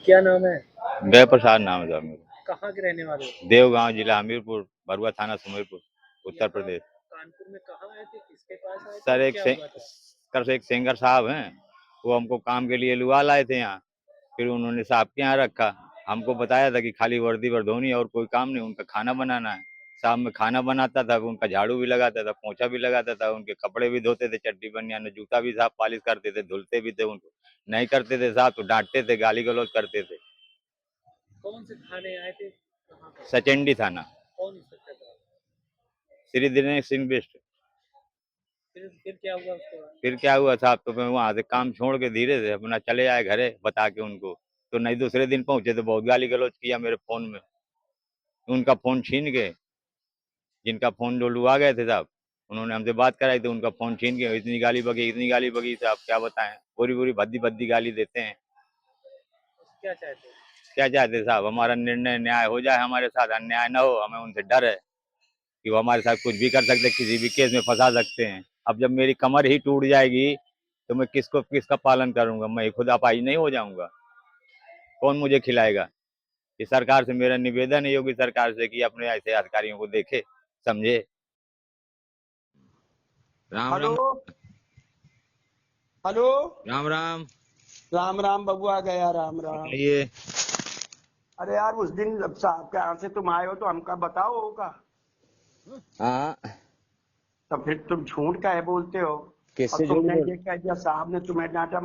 क्या नाम है? जय प्रसाद नाम है साहब मेरा। कहाँ के रहने वाले हो? देवगांव जिला हमीरपुर, बरुआ थाना सुमेरपुर, उत्तर यहाँ प्रदेश। कानपुर में कहाँ आए थे? किसके पास आए थे सर और क्या हुआ था? एक सिंगर साहब हैं, वो हमको काम के लिए लुआ लाए थे यहाँ। फिर उन्होंने साहब के यहाँ रखा। हमको बताया था कि खाली वर्दी वर्दोनी और कोई काम नहीं, उनका खाना बनाना है। साहब में खाना बनाता था, उनका झाड़ू भी लगाता था, पोछा भी लगाता था, उनके कपड़े भी धोते थे, चड्डी बनियान जूता भी साहब पॉलिश करते थे, धुलते भी थे उनको। नहीं करते थे साहब तो डांटते थे, गाली गलौज करते थे। कौन से थाने आए थे? कहाँ पर? सचंडी थाना, कौन इंस्पेक्टर था? श्री दिनेश सिंह बिष्ट। फिर क्या हुआ उसके बाद? फिर क्या हुआ साहब, तो मैं वहां से काम छोड़ के धीरे से अपना चले आए घरे बता के उनको। तो नहीं, दूसरे दिन पहुंचे तो बहुत गाली गलौज किया मेरे फोन में। उनका फोन छीन के, जिनका फोन जो लुआ गए थे साहब, उन्होंने हमसे बात कराई तो उनका फोन छीन के इतनी गाली बगी साहब, क्या बताएं। पूरी पूरी भद्दी भद्दी गाली देते हैं। क्या चाहते हो? क्या चाहते साहब, हमारा निर्णय न्याय हो जाए, हमारे साथ अन्याय न हो। हमें उनसे डर है कि वो हमारे साथ कुछ भी कर सकते, किसी भी केस में फंसा सकते हैं। अब जब मेरी कमर ही टूट जाएगी तो मैं किसका पालन करूंगा? मैं खुद अपाहिज नहीं हो जाऊंगा? कौन मुझे खिलाएगा? इस सरकार से मेरा निवेदन है, योगी सरकार से, कि अपने ऐसे अधिकारियों को देखे समझे। राम हेलो। राम। हेलो। राम राम। राम राम बबुआ गया, राम राम। बताइए। अरे यार, उस दिन जब साहब के यहाँ से तुम आए हो तो हमका बताओ होगा। हाँ, तो फिर तुम झूठ का है बोलते हो। और किससे झूठ तुमने बोल? ये कह दिया साहब ने तुम्हें डांटा।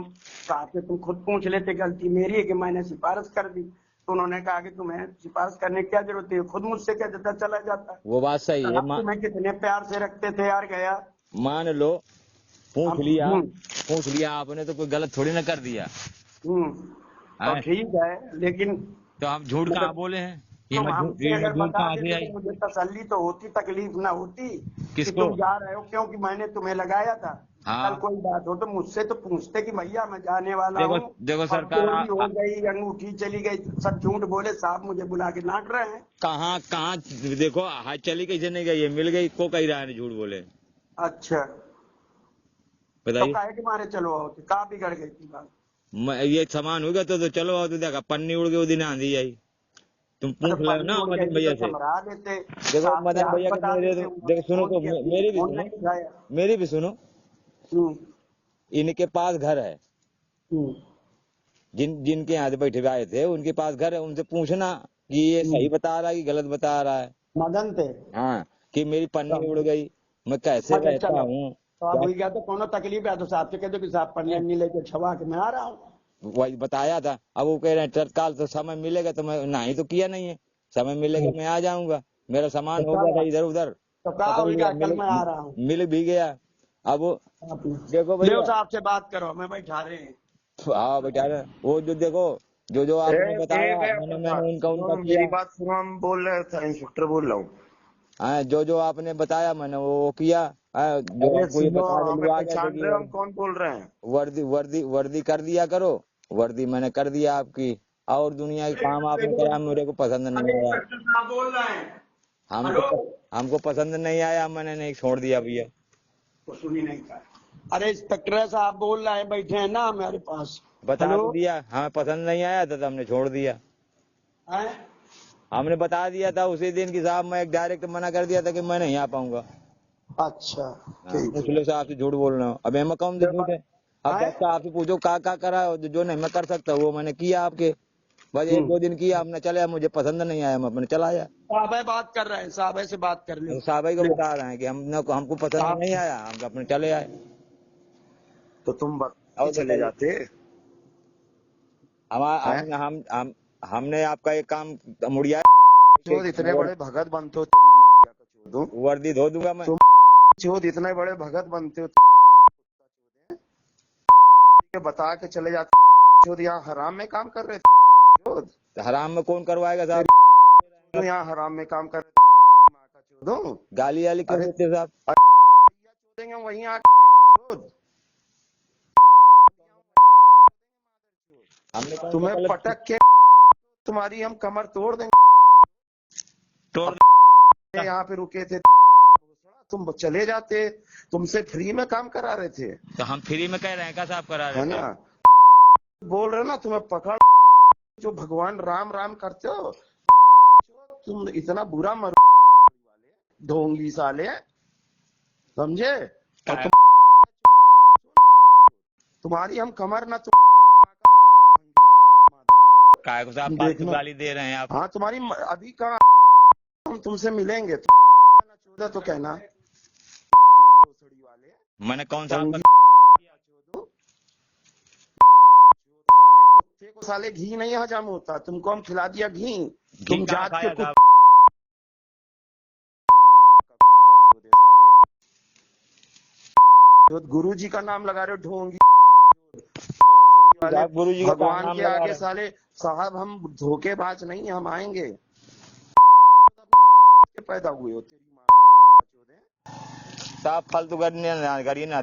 साहब से तुम खुद पूछ लेते, गलती मेरी है कि मैंने सिफारिश कर दी। तो उन्होंने कहा कि तुम्हें सिफारिश करने की क्या जरूरत है, खुद मुझसे कह देता चला जाता। वो बात सही है। साहब तुम्हें कितने प्यार से रखते थे यार गया। मान लो, पूछ हम लिया, पूछ लिया आपने तो कोई गलत थोड़ी ना कर दिया तो है। ठीक है, लेकिन तो आप झूठ मतलब कहाँ बोले हैं? तुम हमसे अगर झूठ बता कहाँ से देते आई? तो मुझे तसल्ली तो होती, तकलीफ ना होती कि किसको? तुम जा रहे हो, क्योंकि मैंने तुम्हें लगाया था। कल हाँ, कोई बात हो तो मुझसे तो पूछते कि भैया मैं जाने वाला देखो हूँ। देखो और सरकार चोरी हो गई, अंगूठी चली गई, सब झूठ बोले, साहब मुझे बुला के डांट रहे हैं। कहाँ कहाँ देखो, हाथ चली कैसे नहीं गई है, मिल गई को कही रहा है झूठ बोले? अच्छा, तो बताइए। काहे के मारे चलो आओ, कहाँ बिगड़ गई थी बात? ये सामान हो गया तो चलो आओ, तो देखा पन्नी उड़ गई, वो दिन आंधी आई। तुम अरे पूछ लो पन्नी ना उड़ गई मदन थी तो भैया से। समरा देते, देखो साहब से मदन हाल भैया के बता मेरे देते, तो उन्होंने देखो, सुनो फोन को किया, तुमने मेरी भी फोन सुनो, नहीं उठाया। मेरी भी सुनो। हम्म इनके पास घर है, हम्म जिनके यहाँ से बैठे हुए आए थे उनके पास घर है। उनसे पूछना कि ये सही हम्म। बता रहा है कि गलत बता रहा है। मदन थे। हाँ, कि मेरी पन्नी उड़ तो गई, मैं कैसे अच्छा रहता चलो, हूँ, तो अब क्या। हुई गया तो कोनो तकलीफ है तो साहब से कह दो कि साहब पन्नी अन्नी लेके छवा के मैं आ रहा हूँ। वही बताया था। अब वो कह रहे हैं तत्काल तो समय मिलेगा, तो मैं ना ही तो किया नहीं है। समय मिलेगा मैं आ जाऊंगा। मेरा सामान तो हो कल गया था इधर उधर, तो कहा पकड़ लिया, उनका कल मैं आ रहा हूँ। मिल भी गया। अब देखो ले भैया, साहब से बात करो, हमें बैठा रहे हैं। हाँ बेटा, वो जो देखो, जो आपने बताया, एक है मैंने उनका सुनो, उनका मेरी किया। बात सुनो, हम बोल रहे थे, इंस्पेक्टर बोल रहा हूँ। हाँ, जो आपने बताया मैंने वो किया। हाँ, जो अरे हमको ये सुनो, बता के हमें लोग आ गए थे पहचान कि रहे हो हम कौन बोल रहे हैं? वर्दी वर्दी वर्दी कर दिया करो। वर्दी मैंने कर दिया आपकी, और दुनिया के काम आपने करा, मेरे को पसंद नहीं आया। इंस्पेक्टर साहब बोल रहे हैं। हमको हेलो। हमको पसंद नहीं आया, मैंने नहीं छोड़ दिया भैया। तो सुनी नहीं का। अरे इंस्पेक्टर साहब बोल रहे हैं, बैठे हैं ना हमारे पास। बता हेलो। तो दिया, हमें पसंद नहीं आया था तो हमने छोड़ दिया। हैं? हमने बता दिया था उसी दिन की साहब, मैं डायरेक्ट मना कर दिया था कि मैं नहीं आ पाऊंगा। अच्छा, हाँ, ठीक पूछ है। लो साहब से, झूठ बोल रहा हूँ। अब मैं कौन से झूठ है? अब हैं? जब साहब से पूछो का करा है, जो नहीं मैं कर सकता वो मैंने किया आपके। बस एक दो हम्म। दिन किया, हमने चले, मुझे पसंद नहीं आया, मैं अपने चला आया। साहब है बात कर रहे हैं, साहब है से बात कर लो। साहब ही को ले बता रहे हैं कि हमको पसंद साहब, नहीं आया, हम अपने चले आए। तो तुम बता के और चले बताइए, जाते हैं। हमने आपका एक काम मुड़िया चोद इतने बड़े भगत बनते हो, तेरी मैया का चोदो। वर्दी धो दूंगा मैं। तुम चोद इतने बड़े भगत बनते हो, के बता के चले जाते। चोद यहाँ हराम में काम कर रहे थे, चोद हराम में कौन करवाएगा साहब? तेरी यहाँ हराम में काम कर रहे थे, माँ का चोदो। गाली वाली क्यों अरे देते साहब? भैया चोदेंगे वहीं आके, बेटी चोद। हमने कौन सा तुम्हें गलत पटक के तुम्हारी हम कमर तोड़ देंगे। तोड़? यहाँ पे रुके थे, तुम चले जाते, तुमसे फ्री में काम करा रहे थे, तो हम फ्री में कह रहे हैं क्या साहब करा रहे है थे? ना? बोल रहे हो ना, तुम्हें पकड़ जो भगवान राम राम करते हो, तुम इतना बुरा मर ढोंगी साले, समझे? और तुम्हारी हम कमर ना काय को साहब देखना। फालतू गाली दे रहे हैं आप। हाँ तुम्हारी अभी कहाँ हम तुमसे मिलेंगे, तुम्हारी मैया ना चोदा तो कहना भोसड़ी वाले। मैंने कौन सा साले कुत्ते को साले घी नहीं हजम होता, तुमको हम खिला दिया घी, तुम कहाँ जात के खाया कुत्ते था? गुरु जी का नाम लगा रहे हो ढोंगी आप गुरु जी का भगवान नाम के लगा आगे रहे हैं। साले साहब हम धोखेबाज नहीं, हम आएंगे। पैदा हुए हो तेरी माँ का कुत्ता चोद है। साहब फालतू करिए ना